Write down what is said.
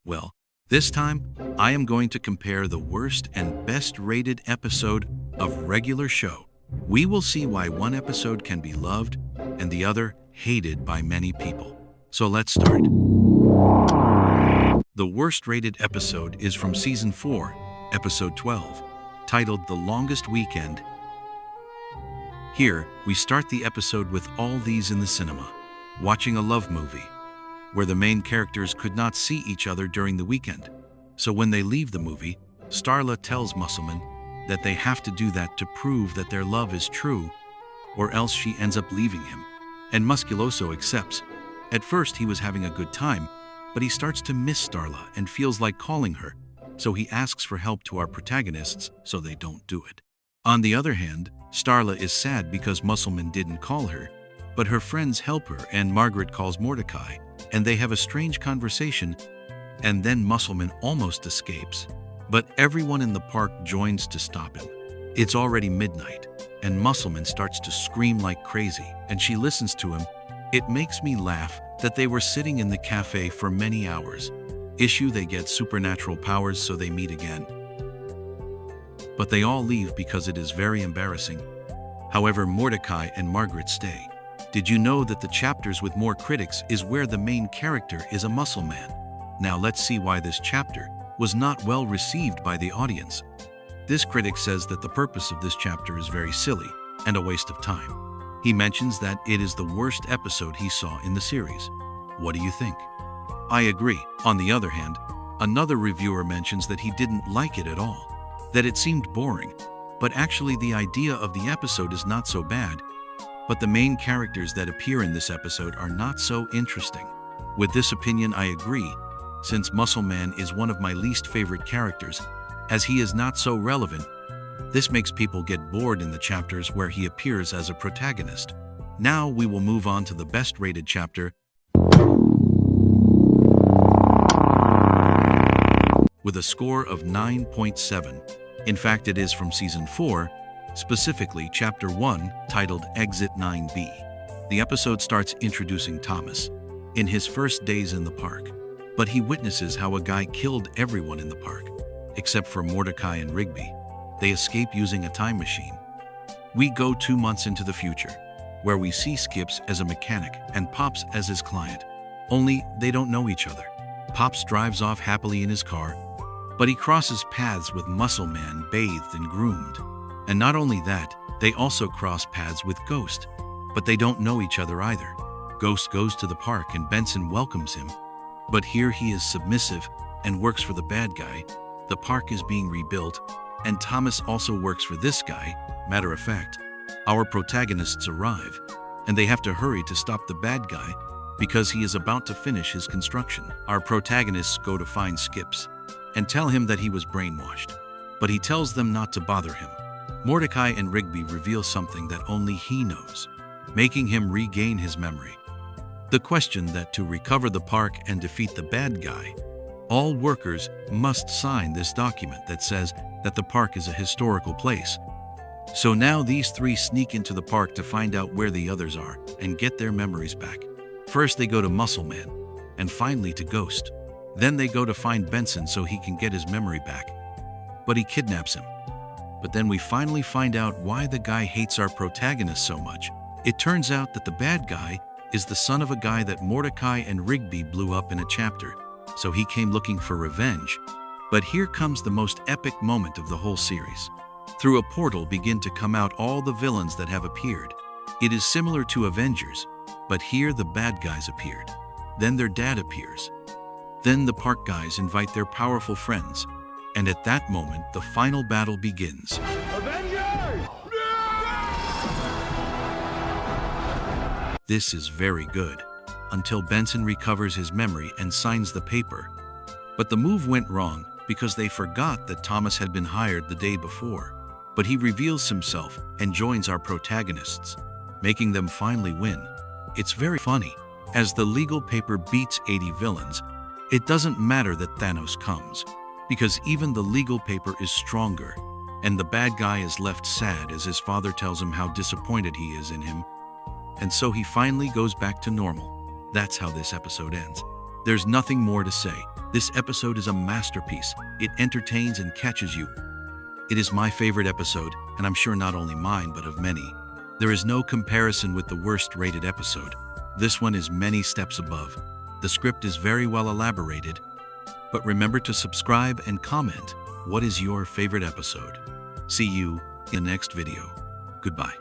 Well, this time I am going to compare the worst and best rated episode of regular show. We will see why one episode can be loved and the other hated by many people. So let's start. The worst rated episode is from Season 4, Episode 12, titled The Longest Weekend. Here, we start the episode with all these in the cinema, watching a love movie, where the main characters could not see each other during the weekend. So when they leave the movie, Starla tells Muscleman that they have to do that to prove that their love is true, or else she ends up leaving him. And Musculoso accepts. At first he was having a good time, but he starts to miss Starla and feels like calling her, so he asks for help to our protagonists so they don't do it. On the other hand, Starla is sad because Muscleman didn't call her, but her friends help her and Margaret calls Mordecai, and they have a strange conversation, and then Muscleman almost escapes. But everyone in the park joins to stop him. It's already midnight, and Muscleman starts to scream like crazy, and she listens to him. It makes me laugh that they were sitting in the cafe for many hours. They get supernatural powers, so they meet again. But they all leave because it is very embarrassing. However, Mordecai and Margaret stay. Did you know that the chapters with more critics is where the main character is a muscle man? Now let's see why this chapter was not well received by the audience. This critic says that the purpose of this chapter is very silly and a waste of time. He mentions that it is the worst episode he saw in the series. What do you think? I agree. On the other hand, another reviewer mentions that he didn't like it at all, that it seemed boring, but actually the idea of the episode is not so bad. But the main characters that appear in this episode are not so interesting. With this opinion I agree, since Muscleman is one of my least favorite characters, as he is not so relevant. This makes people get bored in the chapters where he appears as a protagonist. Now we will move on to the best rated chapter, with a score of 9.7. In fact, it is from Season 4, specifically Chapter 1, titled Exit 9B. The episode starts introducing Thomas in his first days in the park, but he witnesses how a guy killed everyone in the park, except for Mordecai and Rigby. They escape using a time machine. We go 2 months into the future, where we see Skips as a mechanic and Pops as his client. Only they don't know each other. Pops drives off happily in his car, but he crosses paths with Muscleman bathed and groomed. And not only that, they also cross paths with Ghost, but they don't know each other either. Ghost goes to the park and Benson welcomes him, but here he is submissive and works for the bad guy. The park is being rebuilt, and Thomas also works for this guy. Matter of fact, our protagonists arrive, and they have to hurry to stop the bad guy because he is about to finish his construction. Our protagonists go to find Skips and tell him that he was brainwashed, but he tells them not to bother him. Mordecai and Rigby reveal something that only he knows, making him regain his memory. The question that to recover the park and defeat the bad guy, all workers must sign this document that says that the park is a historical place. So now these three sneak into the park to find out where the others are and get their memories back. First they go to Muscleman, and finally to Ghost. Then they go to find Benson so he can get his memory back, but he kidnaps him. But then we finally find out why the guy hates our protagonist so much. It turns out that the bad guy is the son of a guy that Mordecai and Rigby blew up in a chapter, so he came looking for revenge. But here comes the most epic moment of the whole series. Through a portal begin to come out all the villains that have appeared. It is similar to Avengers, but here the bad guys appeared. Then their dad appears. Then the park guys invite their powerful friends. And at that moment, the final battle begins. Avengers! This is very good, until Benson recovers his memory and signs the paper. But the move went wrong because they forgot that Thomas had been hired the day before. But he reveals himself and joins our protagonists, making them finally win. It's very funny. As the legal paper beats 80 villains, it doesn't matter that Thanos comes, because even the legal paper is stronger, and the bad guy is left sad as his father tells him how disappointed he is in him, and so he finally goes back to normal. That's how this episode ends. There's nothing more to say. This episode is a masterpiece. It entertains and catches you. It is my favorite episode, and I'm sure not only mine but of many. There is no comparison with the worst-rated episode. This one is many steps above. The script is very well elaborated. But remember to subscribe and comment. What is your favorite episode? See you in the next video. Goodbye.